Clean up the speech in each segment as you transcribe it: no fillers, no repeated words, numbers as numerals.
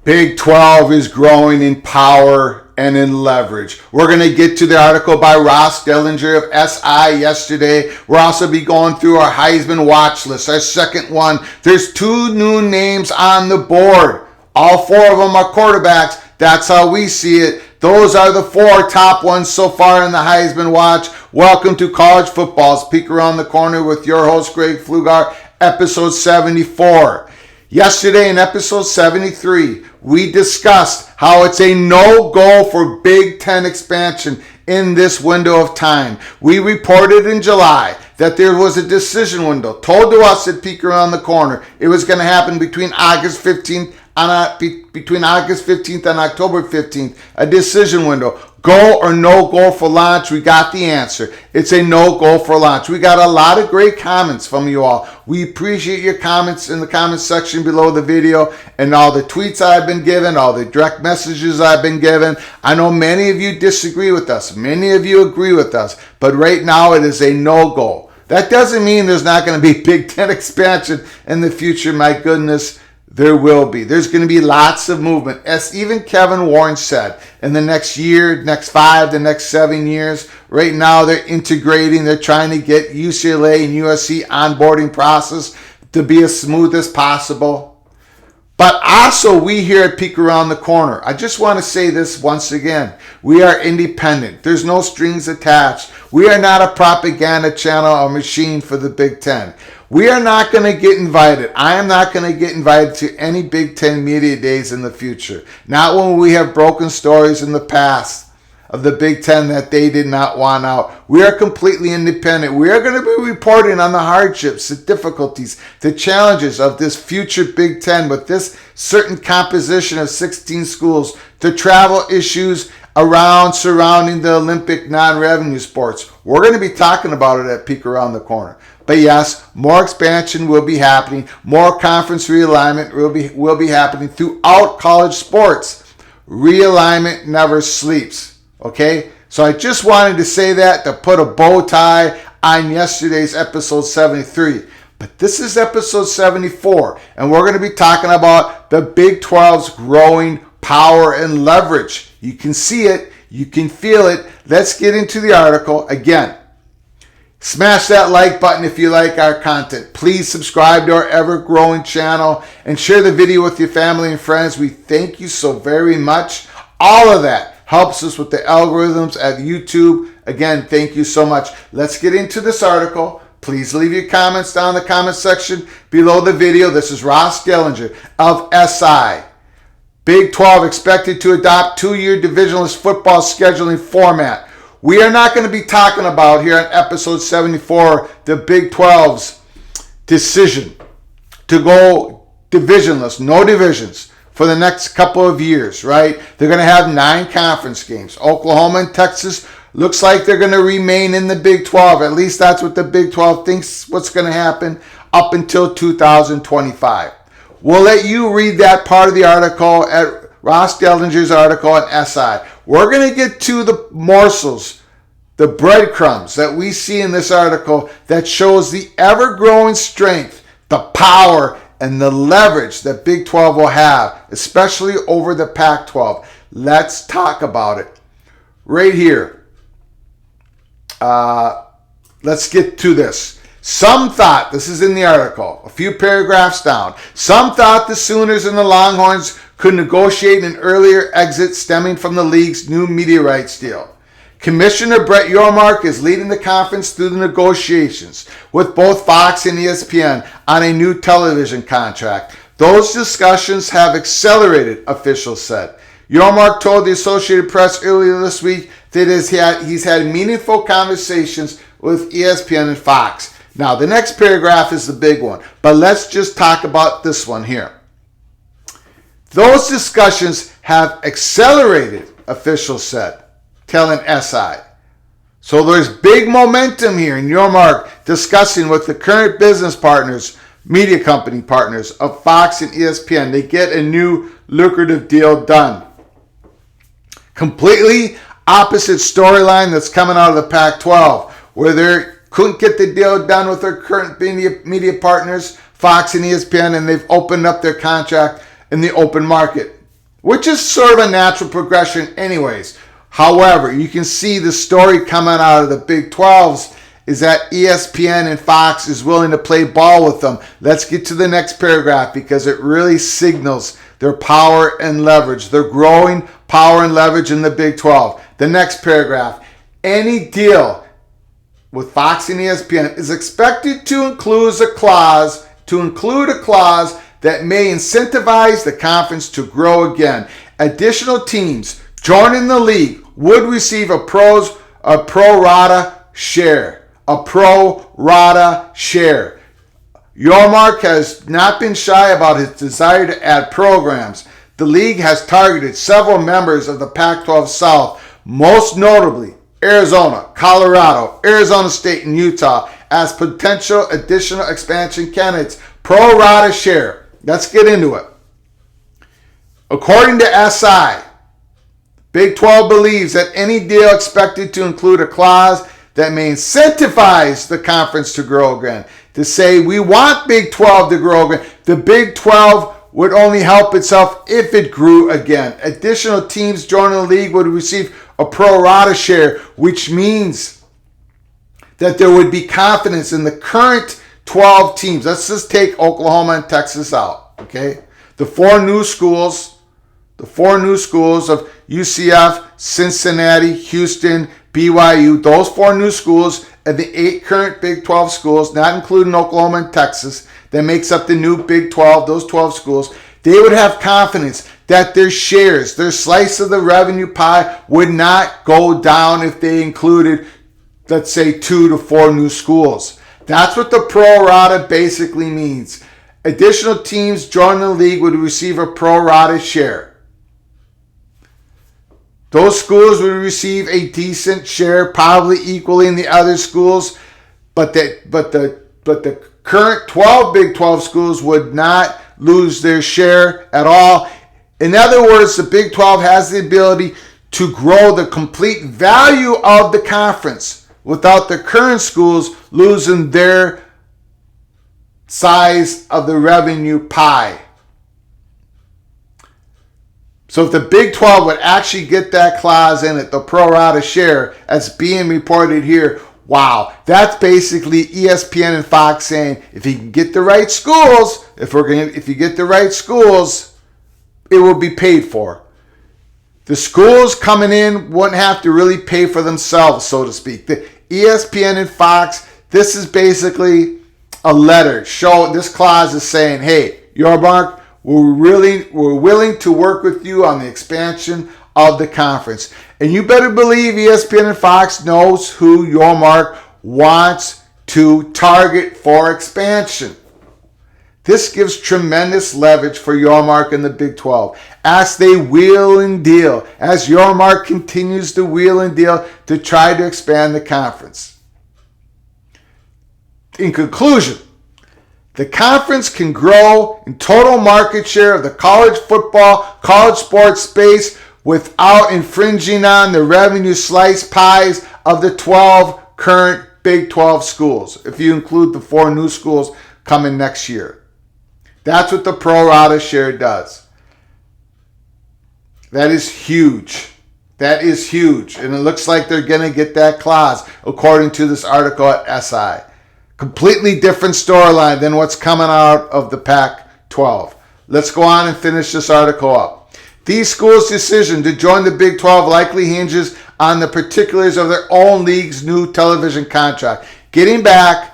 Big 12 is growing in power and in leverage. We're going to get to the article by Ross Dellinger of SI yesterday. We'll also be going through our Heisman Watch list, our second one. There's 2 new names on the board. All 4 of them are quarterbacks. That's how we see it. Those are the 4 top ones so far in the Heisman Watch. Welcome to College Football's Peek Around the Corner with your host, Greg Pflugar, episode 74. Yesterday in episode 73, we discussed how it's a no-go for Big Ten expansion in this window of time. We reported in July that there was a decision window told to us at Peek Around the Corner. It was going to happen between August 15th and October 15th, a decision window. Go or no go for launch? We got the answer. It's a no go for launch. We got a lot of great comments from you all. We appreciate your comments in the comments section below the video and all the tweets I've been given, all the direct messages I've been given. I know many of you disagree with us. Many of you agree with us. But right now it is a no go. That doesn't mean there's not going to be Big Ten expansion in the future. My goodness. There will be. There's going to be lots of movement. As even Kevin Warren said, in the next year, next 5, the next 7 years, right now they're integrating. They're trying to get UCLA and USC onboarding process to be as smooth as possible. But also we here at Peek Around the Corner, I just want to say this once again. We are independent. There's no strings attached. We are not a propaganda channel or machine for the Big Ten. We are not going to get invited. I am not going to get invited to any Big Ten media days in the future. Not when we have broken stories in the past of the Big Ten that they did not want out. We are completely independent. We are going to be reporting on the hardships, the difficulties, the challenges of this future Big Ten with this certain composition of 16 schools, the travel issues surrounding the Olympic non-revenue sports. We're going to be talking about it at Peek Around the Corner. But yes, more expansion will be happening. More conference realignment will be happening throughout college sports. Realignment never sleeps. Okay? So I just wanted to say that to put a bow tie on yesterday's episode 73. But this is episode 74. And we're going to be talking about the Big 12's growing power and leverage. You can see it. You can feel it. Let's get into the article. Again, smash that like button if you like our content. Please subscribe to our ever-growing channel and share the video with your family and friends. We thank you so very much. All of that helps us with the algorithms at YouTube. Again, thank you so much. Let's get into this article. Please leave your comments down in the comment section below the video. This is Ross Dellinger of SI. Big 12 expected to adopt 2-year divisionless football scheduling format. We are not going to be talking about here on episode 74 the Big 12's decision to go divisionless, no divisions, for the next couple of years, right? They're going to have 9 conference games. Oklahoma and Texas looks like they're going to remain in the Big 12. At least that's what the Big 12 thinks what's going to happen up until 2025. We'll let you read that part of the article at Ross Dellinger's article on SI. We're going to get to the morsels, the breadcrumbs that we see in this article that shows the ever-growing strength, the power, and the leverage that Big 12 will have, especially over the Pac-12. Let's talk about it. Right here. Let's get to this. Some thought, this is in the article, a few paragraphs down, some thought the Sooners and the Longhorns could negotiate an earlier exit stemming from the league's new media rights deal. Commissioner Brett Yormark is leading the conference through the negotiations with both Fox and ESPN on a new television contract. Those discussions have accelerated, officials said. Yormark told the Associated Press earlier this week that he's had meaningful conversations with ESPN and Fox. Now, the next paragraph is the big one, but let's just talk about this one here. Those discussions have accelerated, officials said, telling SI. So there's big momentum here in Yormark discussing with the current business partners, media company partners of Fox and ESPN. They get a new lucrative deal done. Completely opposite storyline that's coming out of the Pac-12, where they couldn't get the deal done with their current media partners, Fox and ESPN, and they've opened up their contract in the open market. which is sort of a natural progression anyways. However, you can see the story coming out of the Big 12s is that ESPN and Fox is willing to play ball with them. Let's get to the next paragraph because it really signals their power and leverage. Their growing power and leverage in the Big 12. The next paragraph. Any deal with Fox and ESPN is expected to include a clause that may incentivize the conference to grow again. Additional teams joining the league would receive a pro rata share. A pro rata share. Yormark has not been shy about his desire to add programs. The league has targeted several members of the Pac-12 South, most notably Arizona, Colorado, Arizona State, and Utah as potential additional expansion candidates. Pro rata share. Let's get into it. According to SI, Big 12 believes that any deal expected to include a clause that may incentivize the conference to grow again. To say we want Big 12 to grow again. The Big 12 would only help itself if it grew again. Additional teams joining the league would receive a pro rata share, which means that there would be confidence in the current 12 teams. Let's just take Oklahoma and Texas out, okay? The four new schools of UCF, Cincinnati, Houston, BYU, those four new schools and the 8 current Big 12 schools, not including Oklahoma and Texas, that makes up the new Big 12, those 12 schools, they would have confidence that their shares, their slice of the revenue pie would not go down if they included, let's say, 2 to 4 new schools. That's what the pro rata basically means. Additional teams joining the league would receive a pro rata share. Those schools would receive a decent share, probably equaling the other schools, but the current 12 Big 12 schools would not lose their share at all. In other words, the Big 12 has the ability to grow the complete value of the conference without the current schools losing their size of the revenue pie. So if the Big 12 would actually get that clause in it, the pro rata share, as being reported here, wow, that's basically ESPN and Fox saying if you can get the right schools, if you get the right schools, it will be paid for. The schools coming in wouldn't have to really pay for themselves, so to speak. The ESPN and Fox, this is basically a letter. This clause is saying, hey, Yormark, we're willing to work with you on the expansion of the conference. And you better believe ESPN and Fox knows who Yormark wants to target for expansion. This gives tremendous leverage for Yormark in the Big 12 as they wheel and deal, as Yormark continues to wheel and deal to try to expand the conference. In conclusion, the conference can grow in total market share of the college football, college sports space without infringing on the revenue slice pies of the 12 current Big 12 schools, if you include the 4 new schools coming next year. That's what the pro rata share does. That is huge. That is huge. And it looks like they're going to get that clause, according to this article at SI. Completely different storyline than what's coming out of the Pac-12. Let's go on and finish this article up. These schools' decision to join the Big 12 likely hinges on the particulars of their own league's new television contract. Getting back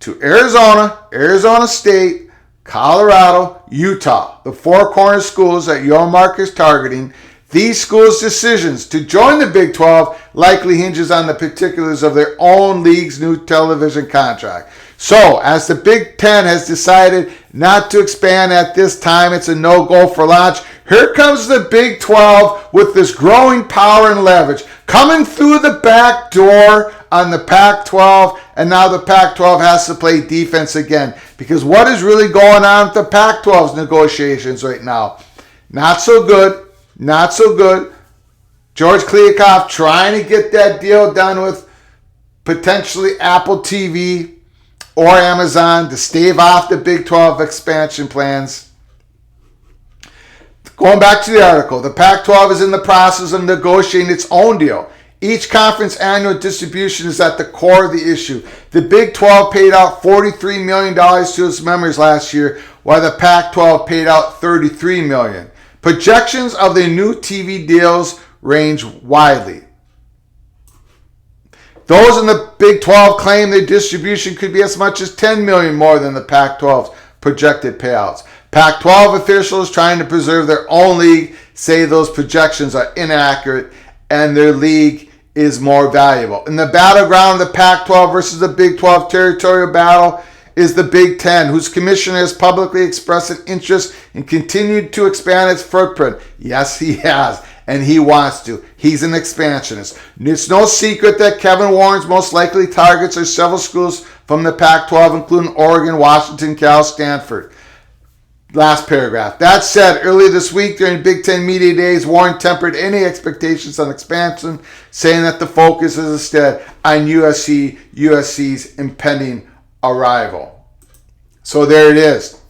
to Arizona State, Colorado, Utah, the 4 corner schools that Yormark is targeting, these schools' decisions to join the Big 12 likely hinges on the particulars of their own league's new television contract. So, as the Big Ten has decided not to expand at this time, it's a no-go for launch. Here comes the Big 12 with this growing power and leverage, coming through the back door on the Pac-12, and now the Pac-12 has to play defense again. Because what is really going on with the Pac-12's negotiations right now? Not so good. Not so good. George Kliavkoff trying to get that deal done with potentially Apple TV or Amazon to stave off the Big 12 expansion plans. Going back to the article, the Pac-12 is in the process of negotiating its own deal. Each conference annual distribution is at the core of the issue. The Big 12 paid out $43 million to its members last year, while the Pac-12 paid out $33 million. Projections of the new TV deals range widely. Those in the Big 12 claim their distribution could be as much as $10 million more than the Pac-12's projected payouts. Pac-12 officials trying to preserve their own league say those projections are inaccurate and their league is more valuable. In the battleground of the Pac-12 versus the Big 12 territorial battle is the Big 10, whose commissioner has publicly expressed an interest in continuing to expand its footprint. Yes, he has, and he wants to. He's an expansionist. It's no secret that Kevin Warren's most likely targets are several schools from the Pac-12, including Oregon, Washington, Cal, Stanford. Last paragraph. That said, earlier this week during Big Ten Media Days, Warren tempered any expectations on expansion, saying that the focus is instead on USC's impending arrival. So there it is.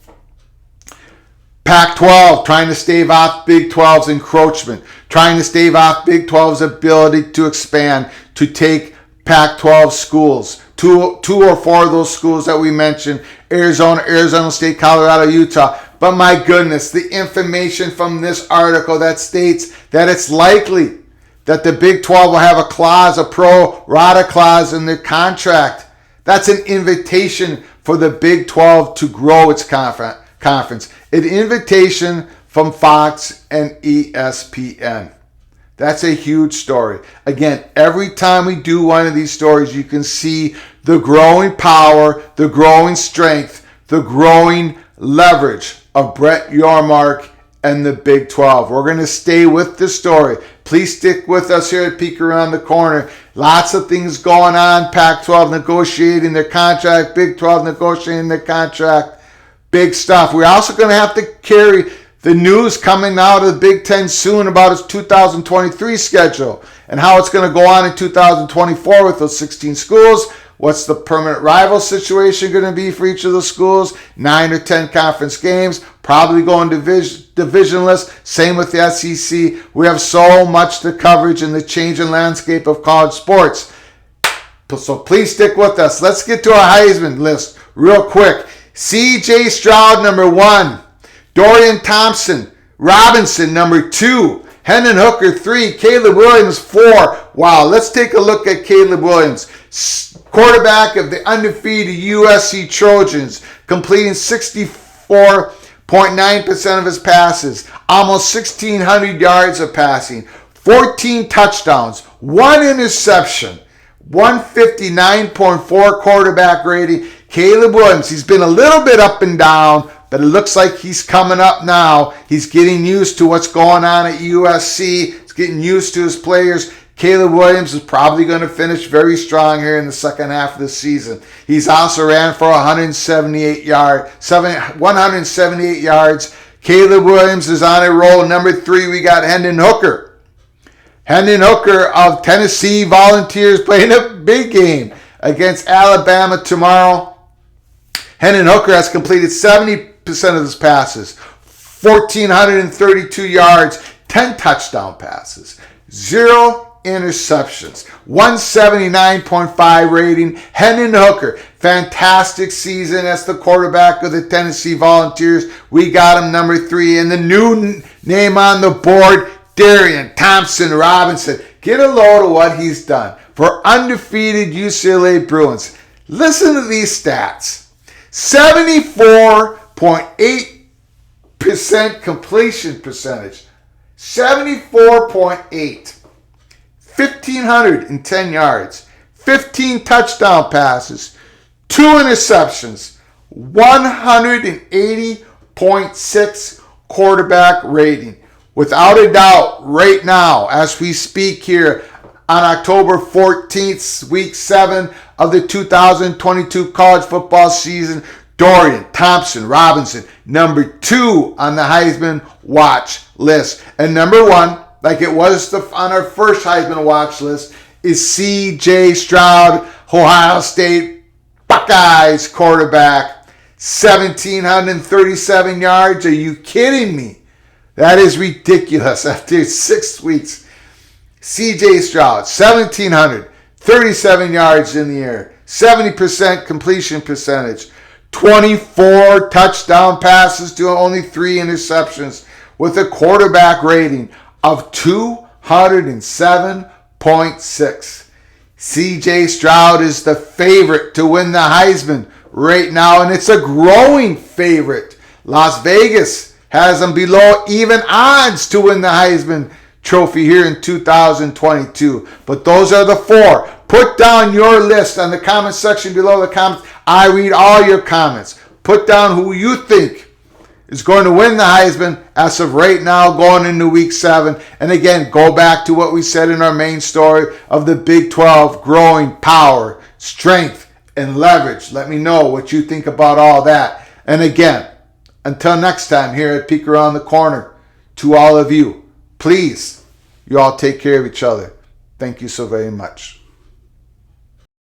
Pac-12 trying to stave off Big 12's encroachment, trying to stave off Big 12's ability to expand, to take Pac-12 schools. Two or four of those schools that we mentioned, Arizona State, Colorado, Utah. But my goodness, the information from this article that states that it's likely that the Big 12 will have a clause, a Pro Rata clause in their contract. That's an invitation for the Big 12 to grow its conference. An invitation from Fox and ESPN. That's a huge story. Again, every time we do one of these stories, you can see the growing power, the growing strength, the growing leverage of Brett Yormark and the Big 12. We're going to stay with the story. Please stick with us here at Peek Around the Corner. Lots of things going on. Pac-12 negotiating their contract. Big 12 negotiating their contract. Big stuff. We're also going to have to carry the news coming out of the Big Ten soon about its 2023 schedule and how it's going to go on in 2024 with those 16 schools. What's the permanent rival situation going to be for each of the schools? 9 or 10 conference games, probably going divisionless. Same with the SEC. We have so much to coverage in the changing landscape of college sports. So please stick with us. Let's get to our Heisman list real quick. C.J. Stroud, number 1. Dorian Thompson Robinson, number 2. Hendon Hooker, 3. Caleb Williams, 4. Wow, let's take a look at Caleb Williams. Quarterback of the undefeated USC Trojans, completing 64.9% of his passes, almost 1,600 yards of passing, 14 touchdowns, 1 interception, 159.4 quarterback rating. Caleb Williams, he's been a little bit up and down, but it looks like he's coming up now. He's getting used to what's going on at USC. He's getting used to his players. Caleb Williams is probably going to finish very strong here in the second half of the season. He's also ran for 178 yards. Caleb Williams is on a roll. Number 3, we got Hendon Hooker. Hendon Hooker of Tennessee Volunteers playing a big game against Alabama tomorrow. Hendon Hooker has completed 70% of his passes, 1,432 yards, 10 touchdown passes, 0 interceptions, 179.5 rating. Hendon Hooker, fantastic season as the quarterback of the Tennessee Volunteers. We got him number 3. And the new name on the board, Dorian Thompson Robinson. Get a load of what he's done for undefeated UCLA Bruins. Listen to these stats. 74.8% completion percentage. 74.8. 1,510 yards. 15 touchdown passes. 2 interceptions. 180.6 quarterback rating. Without a doubt, right now, as we speak here on October 14th, week 7 of the 2022 college football season, Dorian Thompson Robinson, number 2 on the Heisman Watch list. And number 1, like it was on our first Heisman Watch list, is C.J. Stroud, Ohio State Buckeyes quarterback. 1,737 yards. Are you kidding me? That is ridiculous. After 6 weeks, C.J. Stroud, 1,700, 37 yards in the air, 70% completion percentage, 24 touchdown passes to only 3 interceptions, with a quarterback rating of 207.6. C.J. Stroud is the favorite to win the Heisman right now, and it's a growing favorite. Las Vegas has him below even odds to win the Heisman Trophy here in 2022. But those are the 4. Put down your list on the comment section below the comments. I read all your comments. Put down who you think is going to win the Heisman as of right now going into week 7. And again, go back to what we said in our main story of the Big 12 growing power, strength, and leverage. Let me know what you think about all that. And again, until next time here at Peek Around the Corner, to all of you, please, you all take care of each other. Thank you so very much.